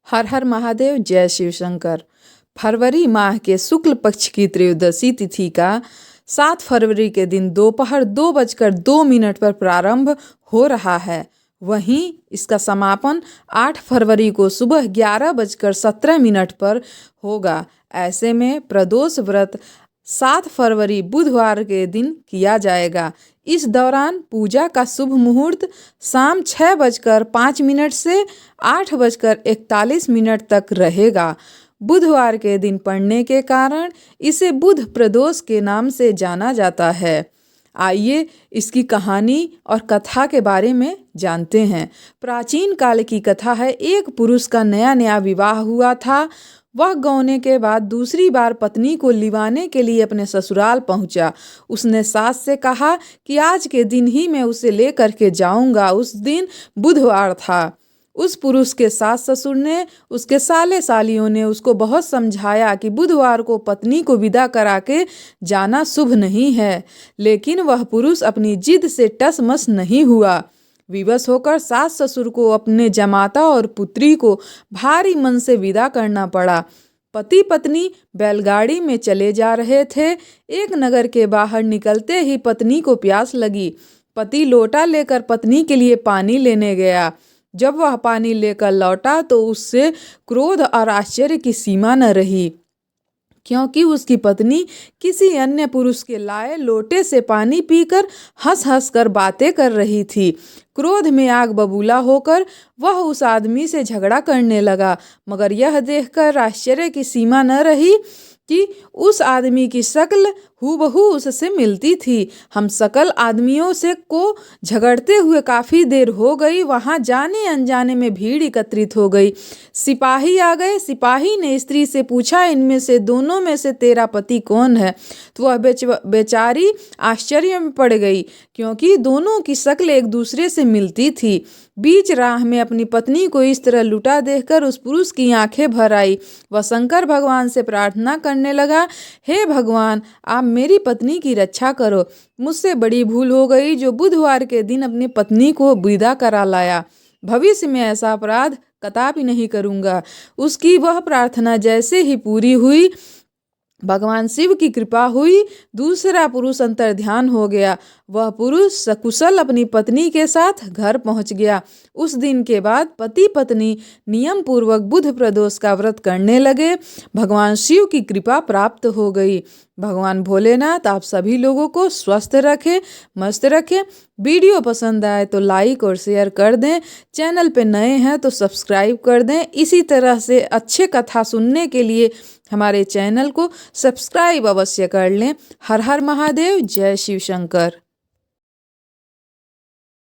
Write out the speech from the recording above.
हर हर महादेव, जय शिव शंकर। फरवरी माह के शुक्ल पक्ष की त्रयोदशी तिथि का 7 फरवरी के दिन दोपहर 2:02 पर प्रारंभ हो रहा है। वहीं इसका समापन 8 फरवरी को सुबह 11:17 पर होगा। ऐसे में प्रदोष व्रत 7 फरवरी बुधवार के दिन किया जाएगा। इस दौरान पूजा का शुभ मुहूर्त शाम 6:05 से 8:41 तक रहेगा। बुधवार के दिन पड़ने के कारण इसे बुध प्रदोष के नाम से जाना जाता है। आइए इसकी कहानी और कथा के बारे में जानते हैं। प्राचीन काल की कथा है। एक पुरुष का नया नया विवाह हुआ था। वह गौने के बाद दूसरी बार पत्नी को लिवाने के लिए अपने ससुराल पहुंचा। उसने सास से कहा कि आज के दिन ही मैं उसे लेकर के जाऊंगा। उस दिन बुधवार था। उस पुरुष के सास ससुर ने, उसके साले सालियों ने उसको बहुत समझाया कि बुधवार को पत्नी को विदा करा के जाना शुभ नहीं है, लेकिन वह पुरुष अपनी जिद से टस मस नहीं हुआ। विवश होकर सास ससुर को अपने जमाता और पुत्री को भारी मन से विदा करना पड़ा। पति पत्नी बैलगाड़ी में चले जा रहे थे। एक नगर के बाहर निकलते ही पत्नी को प्यास लगी। पति लोटा लेकर पत्नी के लिए पानी लेने गया। जब वह पानी लेकर लौटा तो उससे क्रोध और आश्चर्य की सीमा न रही, क्योंकि उसकी पत्नी किसी अन्य पुरुष के लाए लोटे से पानी पीकर हंस हंस कर बातें कर रही थी। क्रोध में आग बबूला होकर वह उस आदमी से झगड़ा करने लगा, मगर यह देखकर आश्चर्य की सीमा न रही कि उस आदमी की शक्ल हूबहू उससे मिलती थी। हम सकल आदमियों से को झगड़ते हुए काफ़ी देर हो गई। वहाँ जाने अनजाने में भीड़ एकत्रित हो गई। सिपाही आ गए। सिपाही ने स्त्री से पूछा, इनमें से दोनों में से तेरा पति कौन है? तो वह बेचारी आश्चर्य में पड़ गई, क्योंकि दोनों की शक्ल एक दूसरे से मिलती थी। बीच राह में अपनी पत्नी को इस तरह लुटा देखकर उस पुरुष की आंखें भर आई। वह शंकर भगवान से प्रार्थना करने लगा, हे भगवान, आप मेरी पत्नी की रक्षा करो। मुझसे बड़ी भूल हो गई जो बुधवार के दिन अपनी पत्नी को विदा करा लाया। भविष्य में ऐसा अपराध कदापि नहीं करूँगा। उसकी वह प्रार्थना जैसे ही पूरी हुई, भगवान शिव की कृपा हुई। दूसरा पुरुष अंतर्ध्यान हो गया। वह पुरुष सकुशल अपनी पत्नी के साथ घर पहुंच गया। उस दिन के बाद पति पत्नी नियम पूर्वक बुध प्रदोष का व्रत करने लगे। भगवान शिव की कृपा प्राप्त हो गई। भगवान भोलेनाथ आप सभी लोगों को स्वस्थ रखें, मस्त रखें। वीडियो पसंद आए तो लाइक और शेयर कर दें। चैनल पे नए हैं तो सब्सक्राइब कर दें। इसी तरह से अच्छे कथा सुनने के लिए हमारे चैनल को सब्सक्राइब अवश्य कर लें। हर हर महादेव, जय शिव शंकर।